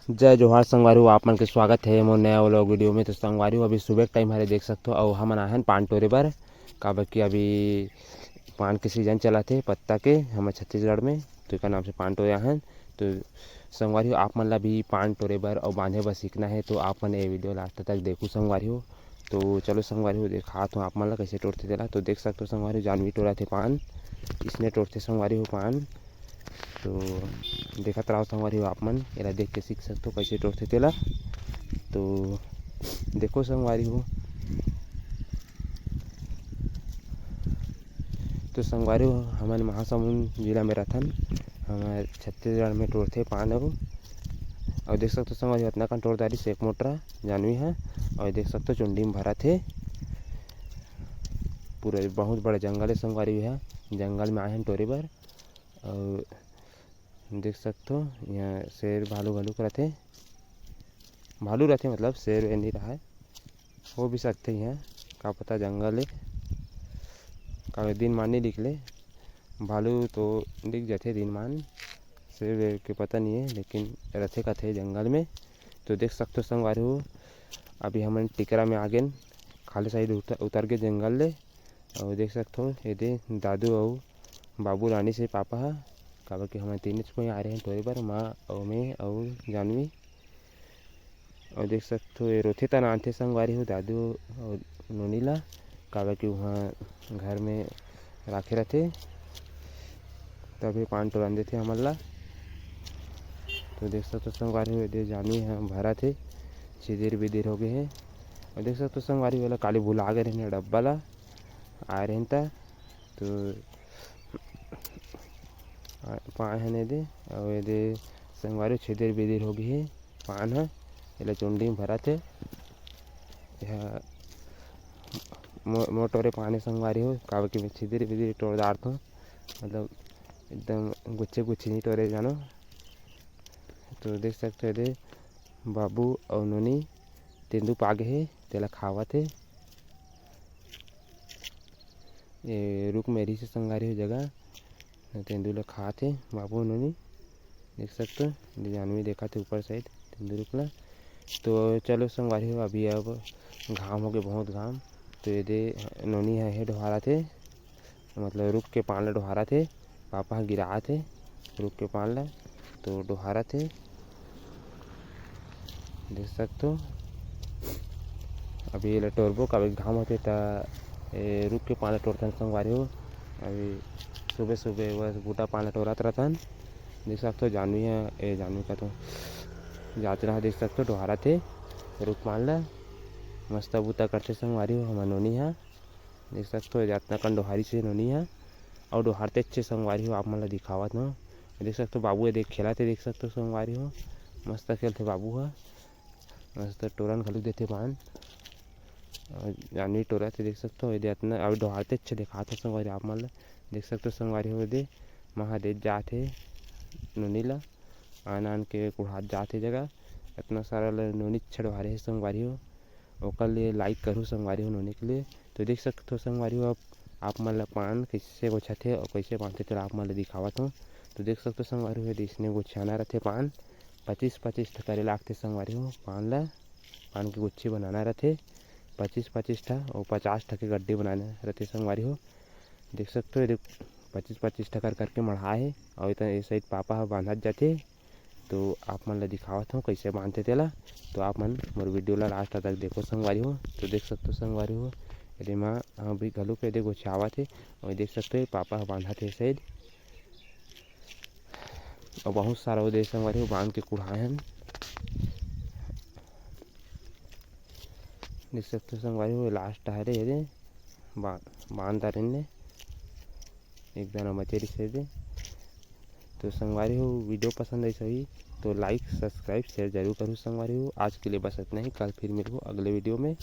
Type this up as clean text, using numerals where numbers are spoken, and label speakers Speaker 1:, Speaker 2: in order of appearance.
Speaker 1: जय जोहार संगवारी आप मन के स्वागत है मोर नया व्लॉग वीडियो में। तो संगवारी अभी सुबह के टाइम हरे देख सकते हो और हमन आहन पान टोरे बर काबर कि अभी पान के सीजन चला थे पत्ता के हमारे छत्तीसगढ़ में, तो एक नाम से पान टोरे आहन। तो संगवारी आप मन ला भी पान टोरे बर और बांधे बर सीखना है तो आप मन ये वीडियो लास्ट तक देखो संगवारी हो। तो चलो संगवारी हो दिखात हूँ आप मन ला कैसे टोरते तेला। तो देख सकते हो संगवारी जानवी टोरा थे पान, इसने टोरते संगवारी हो पान। तो देखत रहो संगवारी हो आप मन, एला देख के सीख सकते हो कैसे टोरते तेला। तो देखो संगवारी हो, तो संगवारी हो हमन महासमुंद जिला में रहथन, हमारे छत्तीसगढ़ में टोरथे पान। और देख सकते हो संगवारी इतना कन टोरदारी से एक मोटरा जानवी है। और देख सकते हो चुंडी में भरा थे, पूरा बहुत बड़ा जंगल है संगवारी है, जंगल में आए हैं टोरे बर। और देख सकते हो यहाँ शेर भालू भालू रहते, भालू रहते मतलब शेर वे नहीं रहा है, हो भी सकते हैं का पता। जंगल है का दिन मान नहीं निकले, भालू तो दिख जाते दिन मान, शेर वेर के पता नहीं है लेकिन रहते का थे जंगल में। तो देख सकते हो संगवारी हो अभी हमन टिकरा में आ गए, खाली साइड उतर गए जंगल ले। और देख सकते हो ये दादू और बाबू रानी से पापा है, काबर कि हमारे तीन कोई आ रहे हैं टोरे बर, माँ और मैं और जानवी। और देख सकते हो ये रोथे तना आते संगवारी हो दादू और नोनी ला, काबर कि वहाँ घर में राखे रहते तभी पान टोरान देते हमन ला। तो देख सकते हो संगवारी हो दे जानवी है भरा थे छिदिर बिदिर हो गए हैं। और देख सकते हो संगवारी वाला काली भूला आ गए रहने डब्बा ला आ रहे था। तो पान है दे और ये संगवारी छिदिर बिदिर हो गई है पान है, ये चुंडी में भरा थे। यह मोटोरे पानी संगवारी हो काबर कि छिदिर बिदिर टोरदार तो मतलब एकदम गुच्छे गुच्छे नहीं टोरे जानो। तो देख सकते हो दे बाबू और नोनी तेंदू पागे है तेला खावत है। ये रुक मेरी से संगवारी हो जगह तेंदू ला खात है बाबू नोनी, देख सकते हो जानवी देखा थे ऊपर साइड तेंदू रुक ला। तो चलो संगवारी हो अभी अब घाम हो गए बहुत घाम। तो ये दे नोनी है डोहारा थे, मतलब रुक के पान ला डोहारा थे, पापा गिरा थे रुक के पान ला तो डोहारा थे। देख सकते हो अभी ये टोरबो कभी घाम होते रुक के पान ला टोरथन संगवारी हो। अभी सुबह सुबह बस बूटा पान ला टोरत रहथन। देख सकते हो जानवी है ए जानवी का तो जात रहा, देख सकते हो डोहारा थे रुक पान ला मस्त बूता करते संगवारी हो हमार नोनी है। देख सकते हो जातना कन डोहारी से नोनी है और डोहारते अच्छे संगवारी हो आप मन ला दिखावत हो। देख सकते हो बाबू देख खेला थे, देख सकते हो संगवारी हो मस्त खेलते बाबू है, मस्त टोरन घलू देते पान और जानवी टोरा थे। देख सकते हो ये इतना अभी डोहारते अच्छे दिखाते संगवारी आप मन ला। देख सकते हो संगवारी हो दे महादेव जाते नोनी ला आन आन के कुढ़ात जाते जगह इतना सारा नोनी छड़वारे है संगवारी हो, ओकर लिए लाइक करूँ संगवारी हो नोनी के लिए। तो देख सकते हो संगवारी हो आप मन ला पान कैसे गोछाते और कैसे बांधते तो आप मन ला दिखावत हो। तो देख सकते हो संगवारी हो इसने गोछाना रहते पान 25-25 करे लागते संगवारी हो पान ला, पान के गुच्छे बनाना रहते 25-25 ठा और 50 ठा के गड्ढे बनाना रहते संगवारी हो। देख सकते हो 25-25 ठा कर करके मढ़ा है और इतना ये साइड पापा ह बांधत जाते। तो आप मन ला दिखावत हो कैसे बांधते तेला। तो आप मन मोर वीडियो ला लास्ट तक देखो संगवारी हो। तो देख सकते हो संगवारी हो यदि माँ अभी घलू के दे गोछावत है और देख सकते हो पापा ह बांधत है साइड और बहुत सारा वो दे संगवारी हो बांध के कुढ़ाए हैं। देख सकते हो संगवारी हो लास्ट हरे ये बांध ने एक दाना मचेरी से दे। तो संगवारी हो वीडियो पसंद आई सही तो लाइक सब्सक्राइब शेयर जरूर करूँ संगवारी हो। आज के लिए बस इतना ही, कल फिर मिलूँ अगले वीडियो में।